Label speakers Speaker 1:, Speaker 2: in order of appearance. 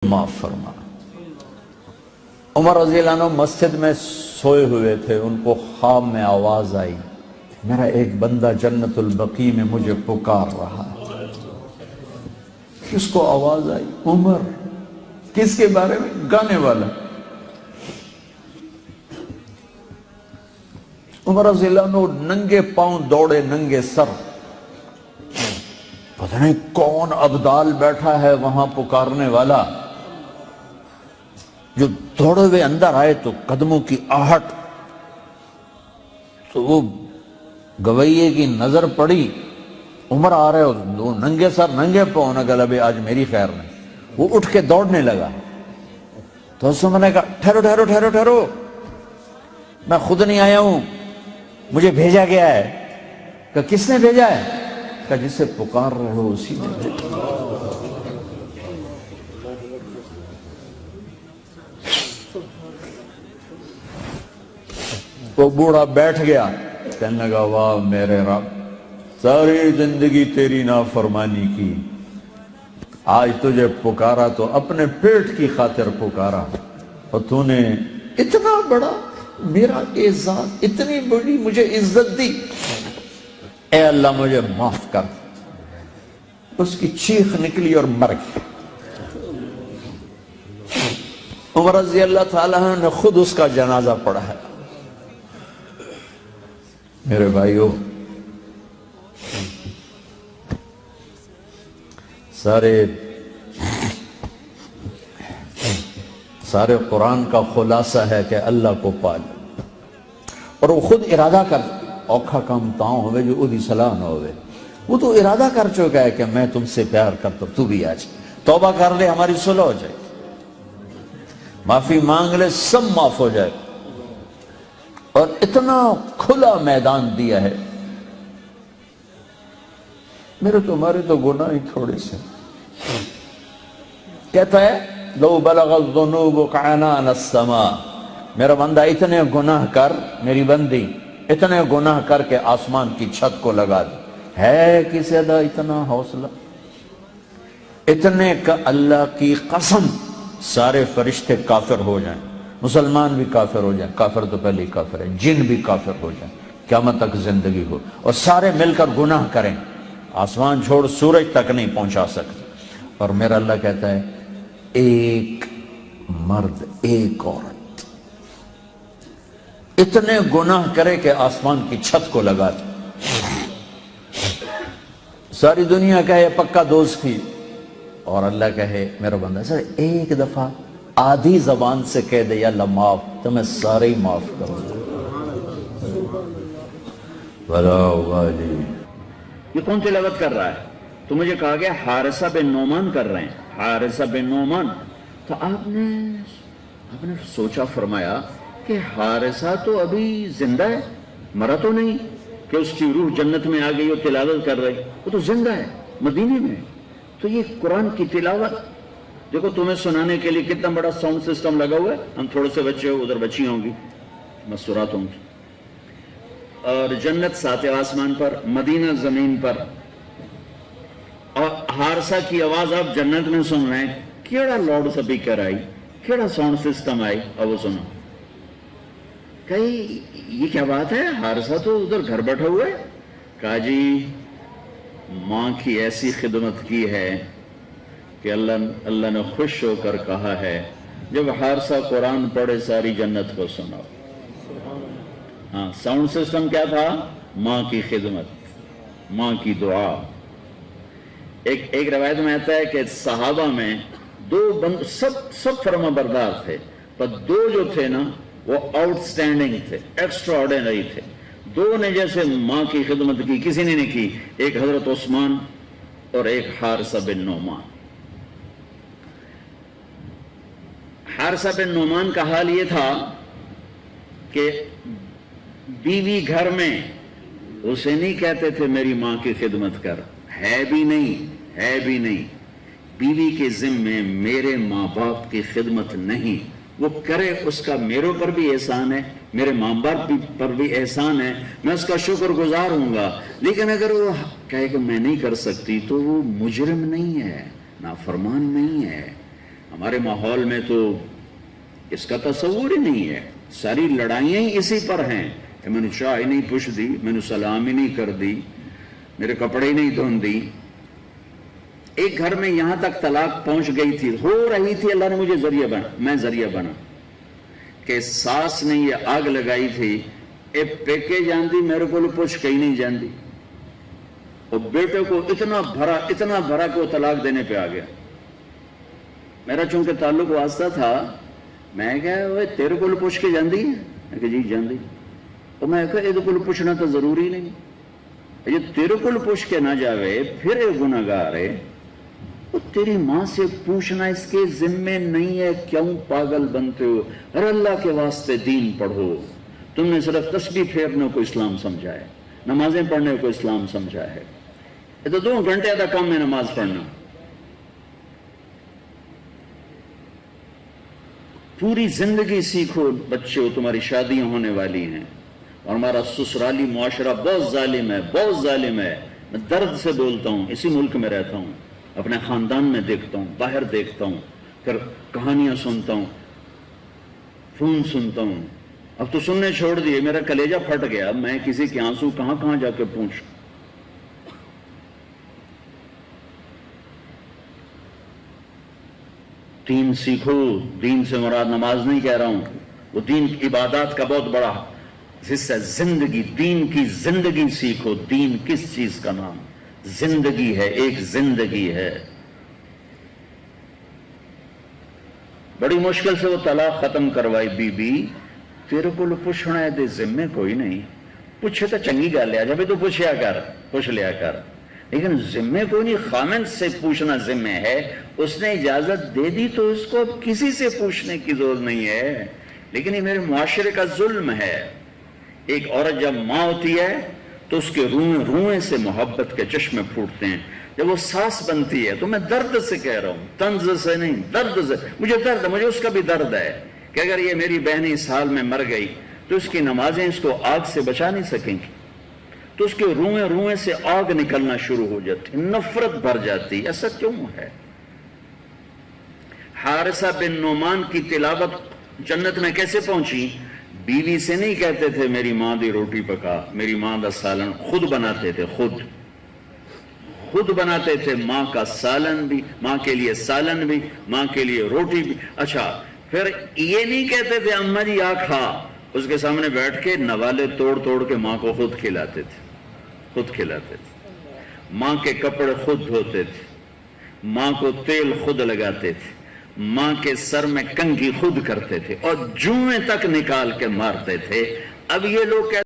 Speaker 1: معاف فرما۔ عمر رضی اللہ عنہ مسجد میں سوئے ہوئے تھے، ان کو خواب میں آواز آئی، میرا ایک بندہ جنت البقیع میں مجھے پکار رہا ہے۔ کس کو آواز آئی؟ عمر۔ کس کے بارے میں؟ گانے والا۔ عمر رضی اللہ عنہ ننگے پاؤں دوڑے، ننگے سر، پتہ نہیں کون ابدال بیٹھا ہے وہاں پکارنے والا، جو دوڑے ہوئے اندر آئے تو قدموں کی آہٹ، تو وہ گویے کی نظر پڑی، عمر آ رہے ہو، ننگے سر ننگے پاؤں، نے کہا ابھی آج میری خیر نہیں۔ وہ اٹھ کے دوڑنے لگا تو اس میں نے کہا ٹھہرو ٹھہرو ٹھہرو ٹھہرو، میں خود نہیں آیا ہوں، مجھے بھیجا گیا ہے۔ کہ کس نے بھیجا ہے؟ کہ جسے پکار رہے ہو اسی نے بھیجا۔ وہ بوڑھا بیٹھ گیا، کہنے لگا واہ میرے رب، ساری زندگی تیری نافرمانی کی، آج تجھے پکارا تو اپنے پیٹ کی خاطر پکارا، اور تو نے اتنا بڑا میرا اعزاز، اتنی بڑی مجھے عزت دی، اے اللہ مجھے معاف کر۔ اس کی چیخ نکلی اور مر گئی۔ عمر رضی اللہ تعالیٰ عنہ نے خود اس کا جنازہ پڑھا ہے۔ میرے بھائیو، سارے قرآن کا خلاصہ ہے کہ اللہ کو پالو، اور وہ خود ارادہ کر، اوکھا کام تاؤں ہوئے جو ادھی صلاح نہ ہوئے، وہ تو ارادہ کر چکا ہے کہ میں تم سے پیار کرتا ہوں، تو بھی آج توبہ کر لے، ہماری صلح ہو جائے، معافی مانگ لے، سب معاف ہو جائے۔ اور اتنا کھلا میدان دیا ہے۔ تمہارے تو گناہ ہی تھوڑے سے۔ کہتا ہے لو بلغ الذنوب عنان السماء، میرا بندہ اتنے گناہ کر، میری بندی اتنے گناہ کر کے آسمان کی چھت کو لگا دی، ہے کسی ادا اتنا حوصلہ؟ اتنے کا اللہ کی قسم سارے فرشتے کافر ہو جائیں، مسلمان بھی کافر ہو جائیں، کافر تو پہلے ہی کافر ہے، جن بھی کافر ہو جائیں، قیامت تک زندگی ہو، اور سارے مل کر گناہ کریں، آسمان چھوڑ سورج تک نہیں پہنچا سکتے، اور میرا اللہ کہتا ہے ایک مرد ایک عورت اتنے گناہ کرے کہ آسمان کی چھت کو لگا دے، ساری دنیا کہے پکا دوست تھی، اور اللہ کہے میرا بندہ سر ایک دفعہ آدھی زبان سے کہہ دے یا اللہ معاف، تو میں سارے ہی معاف کروں ولا والی۔
Speaker 2: یہ کون تلاوت کر رہا ہے؟ تو مجھے کہا گیا حارثہ بن نعمان کر رہے ہیں، حارثہ بن نعمان۔ تو آپ نے سوچا، فرمایا کہ حارثہ تو ابھی زندہ ہے، مرا تو نہیں کہ اس کی روح جنت میں آ گئی اور تلاوت کر رہی، وہ تو زندہ ہے مدینے میں۔ تو یہ قرآن کی تلاوت دیکھو، تمہیں سنانے کے لیے کتنا بڑا ساؤنڈ سسٹم لگا ہوا ہے، ہم تھوڑے سے بچے ہو، ادھر بچیاں ہوں گی، مسورات ہوں گی، اور جنت ساتویں آسمان پر، مدینہ زمین پر، اور حارثہ کی آواز آپ جنت میں سن رہے ہیں، کیڑا لاؤڈ سپیکر آئی، کیڑا ساؤنڈ سسٹم آئی، اور وہ سنو کہی یہ کیا بات ہے، حارثہ تو ادھر گھر بیٹھا ہوا ہے۔ کہا جی ماں کی ایسی خدمت کی ہے کہ اللہ نے خوش ہو کر کہا ہے جب حارثہ قرآن پڑھے ساری جنت کو سناؤ۔ ہاں، ساؤنڈ سسٹم کیا تھا؟ ماں کی خدمت، ماں کی دعا۔ ایک روایت میں آتا ہے کہ صحابہ میں سب فرما بردار تھے، پر دو جو تھے نا وہ آؤٹ سٹینڈنگ تھے، ایکسٹرا آرڈینری تھے۔ دو نے جیسے ماں کی خدمت کی کسی نے نہیں کی، ایک حضرت عثمان اور ایک حارثہ بن نعمان۔ حارثہ بن نعمان کا حال یہ تھا کہ بیوی گھر میں اسے نہیں کہتے تھے میری ماں کی خدمت کر، ہے بھی نہیں، بیوی کے ذمے میرے ماں باپ کی خدمت نہیں، وہ کرے اس کا میرے پر بھی احسان ہے، میرے ماں باپ پر بھی احسان ہے، میں اس کا شکر گزار ہوں گا، لیکن اگر وہ کہے کہ میں نہیں کر سکتی تو وہ مجرم نہیں ہے، نافرمان نہیں ہے، ہمارے ماحول میں تو اس کا تصور ہی نہیں ہے، ساری لڑائیاں ہی اسی پر ہیں کہ میں نے چائے نہیں پوچھ دی، میں نے سلام ہی نہیں کر دی، میرے کپڑے ہی نہیں دھون دی۔ ایک گھر میں یہاں تک طلاق پہنچ گئی تھی، ہو رہی تھی، اللہ نے مجھے ذریعہ بنا، میں ذریعہ بنا کہ ساس نے یہ آگ لگائی تھی، اے پیکے جاندی میرے کو پوچھ کہیں نہیں جاندی، اور بیٹے کو اتنا بھرا کہ وہ طلاق دینے پہ آ گیا۔ میرا چونکہ تعلق واسطہ تھا، میں کہا وہ تیرے کو پوچھ کے جاندی ہے؟ میں کہا جی جاندی۔ اور میں کہا یہ کو پوچھنا تو ضروری نہیں، یہ تیرے کو پوچھ کے نہ جاوے پھر یہ گناہگار ہے، وہ تیری ماں سے پوچھنا اس کے ذمے نہیں ہے، کیوں پاگل بنتے ہو؟ ارے اللہ کے واسطے دین پڑھو، تم نے صرف تسبیح پھیرنے کو اسلام سمجھا ہے، نمازیں پڑھنے کو اسلام سمجھا ہے، یہ تو 2 گھنٹے کا کام ہے نماز پڑھنا۔ پوری زندگی سیکھو بچے، تمہاری شادیاں ہونے والی ہیں، اور ہمارا سسرالی معاشرہ بہت ظالم ہے، بہت ظالم ہے۔ میں درد سے بولتا ہوں، اسی ملک میں رہتا ہوں، اپنے خاندان میں دیکھتا ہوں، باہر دیکھتا ہوں، پھر کہانیاں سنتا ہوں، فون سنتا ہوں۔ اب تو سننے چھوڑ دیے، میرا کلیجہ پھٹ گیا، میں کسی کے آنسو کہاں جا کے پوچھوں۔ دین سیکھو، دین سے مراد نماز نہیں کہہ رہا ہوں، وہ دین کی عبادات کا بہت بڑا حصہ ہے۔ زندگی، دین کی زندگی سیکھو۔ دین کس چیز کا نام؟ زندگی ہے، ایک زندگی ہے۔ بڑی مشکل سے وہ طلاق ختم کروائی بی بی، تیرے کو پوچھنا ہے دے ذمے کوئی نہیں، پوچھے تو چنگی گل ہے، جب تو پوچھ لیا کر، لیکن ذمے کوئی نہیں، خامند سے پوچھنا ذمے ہے، اس نے اجازت دے دی تو اس کو کسی سے پوچھنے کی ضرورت نہیں ہے۔ لیکن یہ میرے معاشرے کا ظلم ہے۔ ایک عورت جب ماں ہوتی ہے تو اس کے روئیں سے محبت کے چشمے پھوٹتے ہیں، جب وہ ساس بنتی ہے تو میں درد سے کہہ رہا ہوں، طنز سے نہیں، درد سے، مجھے درد ہے، مجھے اس کا بھی درد ہے کہ اگر یہ میری بہن اس حال میں مر گئی تو اس کی نمازیں اس کو آگ سے بچا نہیں سکیں گی، تو اس کے روئیں سے آگ نکلنا شروع ہو جاتی، نفرت بھر جاتی۔ ایسا کیوں ہے؟ حارثہ بن نعمان کی تلاوت جنت میں کیسے پہنچی؟ بیوی سے نہیں کہتے تھے میری ماں دی روٹی پکا، میری ماں دا سالن، خود بناتے تھے، خود بناتے تھے، ماں کا سالن بھی، ماں کے لیے سالن بھی، ماں کے لیے روٹی بھی۔ اچھا، پھر یہ نہیں کہتے تھے اماں جی آ کھا، اس کے سامنے بیٹھ کے نوالے توڑ کے ماں کو خود کھلاتے تھے، ماں کے کپڑے خود دھوتے تھے، ماں کو تیل خود لگاتے تھے، ماں کے سر میں کنگھی خود کرتے تھے، اور جوئیں تک نکال کے مارتے تھے۔ اب یہ لوگ